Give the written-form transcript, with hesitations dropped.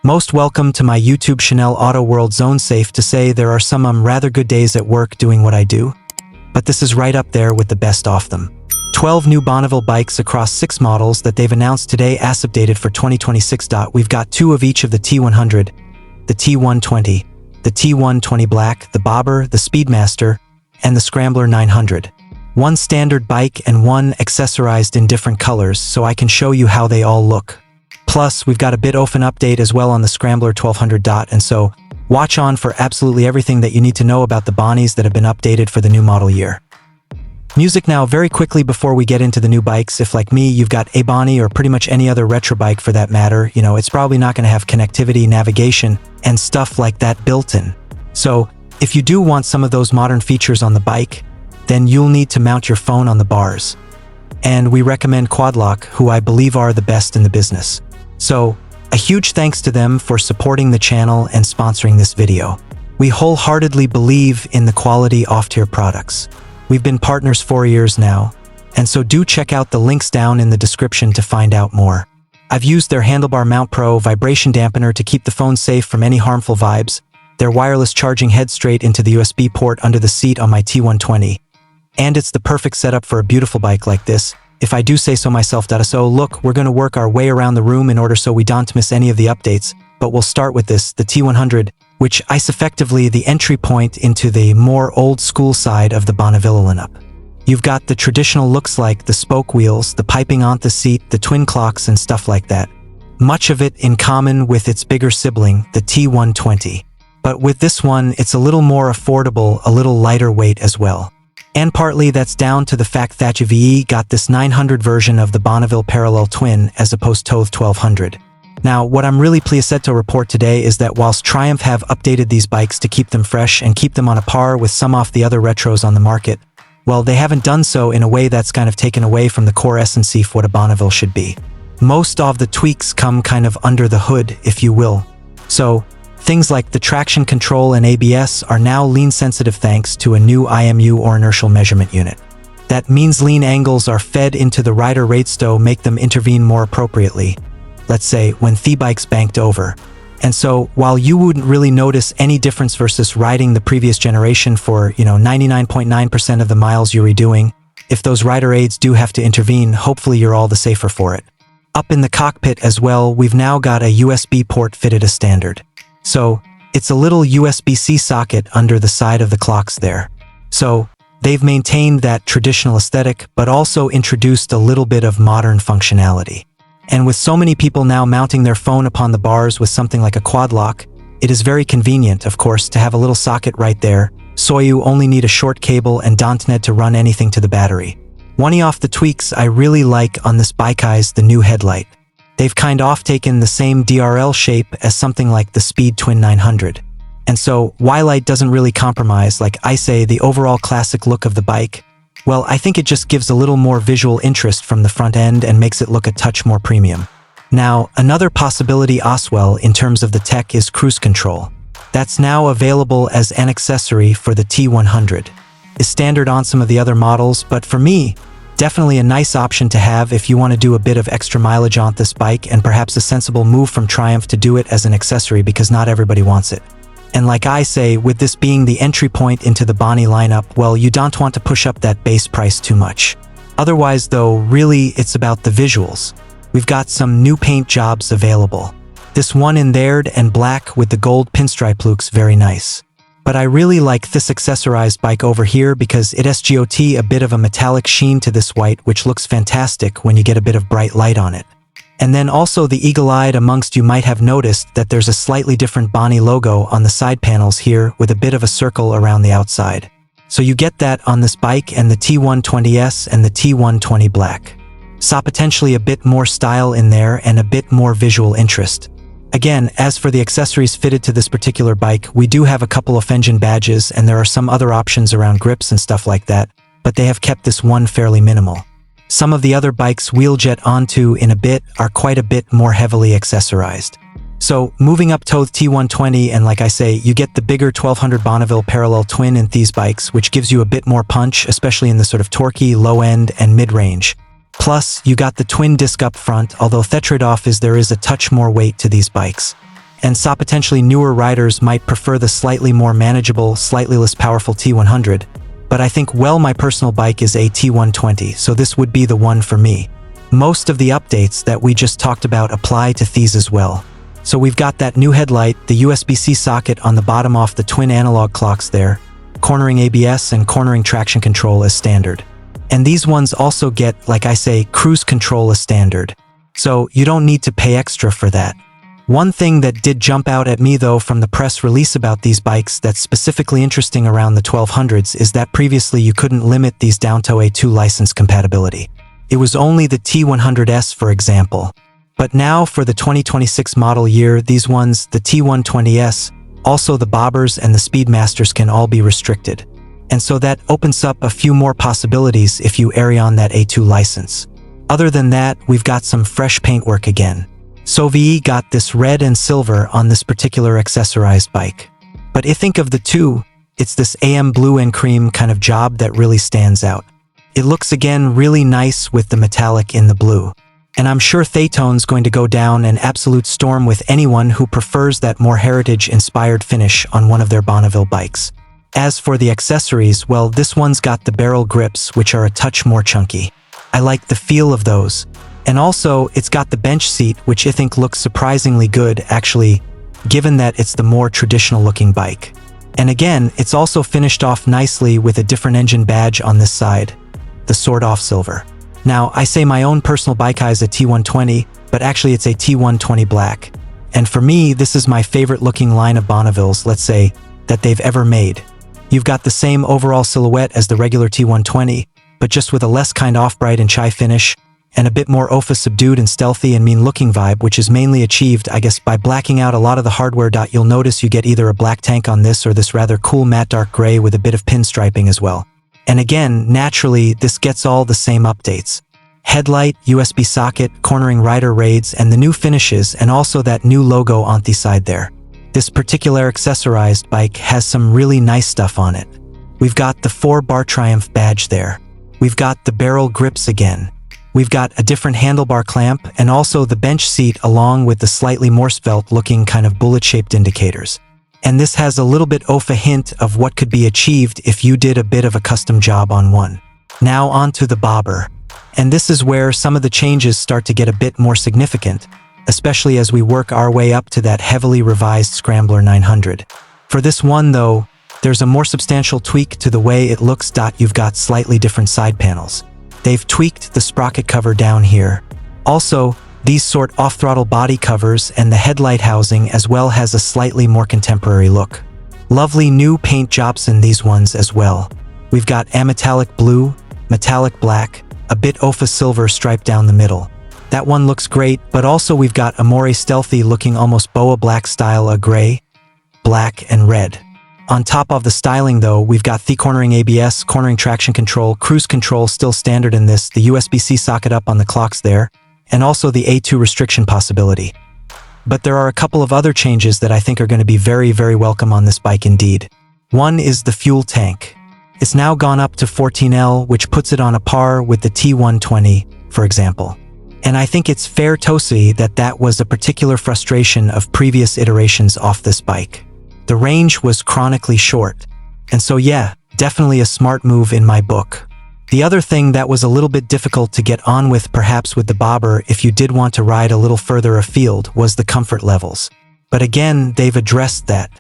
Most welcome to my YouTube channel Auto World Zone. Safe to say there are some rather good days at work doing what I do, but this is right up there with the best of them. 12 new Bonneville bikes across 6 models that they've announced today as updated for 2026. We've got 2 of each of the T100, the T120, the T120 Black, the Bobber, the Speedmaster, and the Scrambler 900. One standard bike and one accessorized in different colors, so I can show you how they all look. Plus, we've got a bit of an update as well on the Scrambler 1200. And so, watch on for absolutely everything that you need to know about the Bonnies that have been updated for the new model year. Music now very quickly before we get into the new bikes. If like me, you've got a Bonnie or pretty much any other retro bike for that matter, it's probably not going to have connectivity, navigation, and stuff like that built in. So, if you do want some of those modern features on the bike, then you'll need to mount your phone on the bars. And we recommend Quadlock, who I believe are the best in the business. So, a huge thanks to them for supporting the channel and sponsoring this video. We wholeheartedly believe in the quality off-tier products. We've been partners 4 years now, and so do check out the links down in the description to find out more. I've used their Handlebar Mount Pro vibration dampener to keep the phone safe from any harmful vibes, their wireless charging head straight into the USB port under the seat on my T120. And it's the perfect setup for a beautiful bike like this, if I do say so myself. So look, we're going to work our way around the room in order so we don't miss any of the updates, but we'll start with this, the T100, which is effectively the entry point into the more old school side of the Bonneville lineup. You've got the traditional looks like the spoke wheels, the piping on the seat, the twin clocks and stuff like that. Much of it in common with its bigger sibling, the T120. But with this one, it's a little more affordable, a little lighter weight as well. And partly that's down to the fact that you've got this 900 version of the Bonneville Parallel Twin as opposed to the 1200. Now, what I'm really pleased to report today is that whilst Triumph have updated these bikes to keep them fresh and keep them on a par with some of the other retros on the market, well, they haven't done so in a way that's kind of taken away from the core essence of what a Bonneville should be. Most of the tweaks come kind of under the hood, if you will. So, things like the traction control and ABS are now lean sensitive thanks to a new IMU or inertial measurement unit. That means lean angles are fed into the rider rates to make them intervene more appropriately. Let's say when the bike's banked over. And so while you wouldn't really notice any difference versus riding the previous generation for 99.9% of the miles you're redoing, if those rider aids do have to intervene, hopefully you're all the safer for it. Up in the cockpit as well, we've now got a USB port fitted as standard. So it's a little USB-C socket under the side of the clocks there. So they've maintained that traditional aesthetic, but also introduced a little bit of modern functionality. And with so many people now mounting their phone upon the bars with something like a quad lock, it is very convenient, of course, to have a little socket right there, so you only need a short cable and don't need to run anything to the battery. One of the tweaks I really like on this bike is the new headlight. They've kind of taken the same DRL shape as something like the Speed Twin 900. And so, while it doesn't really compromise, like I say, the overall classic look of the bike, well, I think it just gives a little more visual interest from the front end and makes it look a touch more premium. Now, another possibility as well in terms of the tech is cruise control. That's now available as an accessory for the T100. It's standard on some of the other models, but for me, definitely a nice option to have if you want to do a bit of extra mileage on this bike, and perhaps a sensible move from Triumph to do it as an accessory because not everybody wants it. And like I say, with this being the entry point into the Bonnie lineup, well, you don't want to push up that base price too much. Otherwise though, really it's about the visuals. We've got some new paint jobs available. This one in there and black with the gold pinstripe looks very nice. But I really like this accessorized bike over here because it has got a bit of a metallic sheen to this white, which looks fantastic when you get a bit of bright light on it. And then also the eagle-eyed amongst you might have noticed that there's a slightly different Bonnie logo on the side panels here with a bit of a circle around the outside. So you get that on this bike and the T120S and the T120 Black. So potentially a bit more style in there and a bit more visual interest. Again, as for the accessories fitted to this particular bike, we do have a couple of engine badges and there are some other options around grips and stuff like that, but they have kept this one fairly minimal. Some of the other bikes we'll jet onto in a bit are quite a bit more heavily accessorized. So moving up to the T120, and like I say, you get the bigger 1200 Bonneville Parallel Twin in these bikes, which gives you a bit more punch, especially in the sort of torquey, low end, and mid-range. Plus, you got the twin disc up front, although the trade-off is there is a touch more weight to these bikes. and saw potentially newer riders might prefer the slightly more manageable, slightly less powerful T100, but I think my personal bike is a T120, so this would be the one for me. Most of the updates that we just talked about apply to these as well. So we've got that new headlight, the USB-C socket on the bottom off the twin analog clocks there, cornering ABS and cornering traction control as standard. And these ones also get, like I say, cruise control as standard. So you don't need to pay extra for that. One thing that did jump out at me though from the press release about these bikes that's specifically interesting around the 1200s is that previously you couldn't limit these down to A2 license compatibility. It was only the T100S, for example. But now for the 2026 model year, these ones, the T120S, also the Bobbers and the Speedmasters can all be restricted. And so that opens up a few more possibilities if you carry on that A2 license. Other than that, we've got some fresh paintwork again. So VE got this red and silver on this particular accessorized bike. But if you think of the two, it's this AM blue and cream kind of job that really stands out. It looks again really nice with the metallic in the blue. And I'm sure Thaytone's going to go down an absolute storm with anyone who prefers that more heritage-inspired finish on one of their Bonneville bikes. As for the accessories, well, this one's got the barrel grips, which are a touch more chunky. I like the feel of those. And also, it's got the bench seat, which I think looks surprisingly good, actually, given that it's the more traditional-looking bike. And again, it's also finished off nicely with a different engine badge on this side, the sawed-off silver. Now, I say my own personal bike is a T120, but actually it's a T120 Black. And for me, this is my favorite-looking line of Bonnevilles, let's say, that they've ever made. You've got the same overall silhouette as the regular T120, but just with a less kind off-bright and chai finish, and a bit more OFA subdued and stealthy and mean-looking vibe, which is mainly achieved, I guess, by blacking out a lot of the hardware. You'll notice you get either a black tank on this or this rather cool matte dark gray with a bit of pinstriping as well. And again, naturally, this gets all the same updates. Headlight, USB socket, cornering rider raids, and the new finishes, and also that new logo on the side there. This particular accessorized bike has some really nice stuff on it. We've got the 4-bar Triumph badge there. We've got the barrel grips again. We've got a different handlebar clamp and also the bench seat along with the slightly more svelte looking kind of bullet-shaped indicators. And this has a little bit of a hint of what could be achieved if you did a bit of a custom job on one. Now on to the bobber. And this is where some of the changes start to get a bit more significant, especially as we work our way up to that heavily revised Scrambler 900. For this one though, there's a more substantial tweak to the way it looks. You've got slightly different side panels. They've tweaked the sprocket cover down here. Also, these sort off-throttle body covers and the headlight housing as well has a slightly more contemporary look. Lovely new paint jobs in these ones as well. We've got ametallic blue, metallic black, a bit OFA silver stripe down the middle. That one looks great, but also we've got a more stealthy looking almost boa black style, a gray, black, and red. On top of the styling though, we've got the cornering ABS, cornering traction control, cruise control still standard in this, the USB-C socket up on the clocks there, and also the A2 restriction possibility. But there are a couple of other changes that I think are going to be very, very welcome on this bike indeed. One is the fuel tank. It's now gone up to 14L, which puts it on a par with the T120, for example. And I think it's fair to say that that was a particular frustration of previous iterations off this bike. The range was chronically short. And so yeah, definitely a smart move in my book. The other thing that was a little bit difficult to get on with, perhaps with the bobber if you did want to ride a little further afield, was the comfort levels. But again, they've addressed that.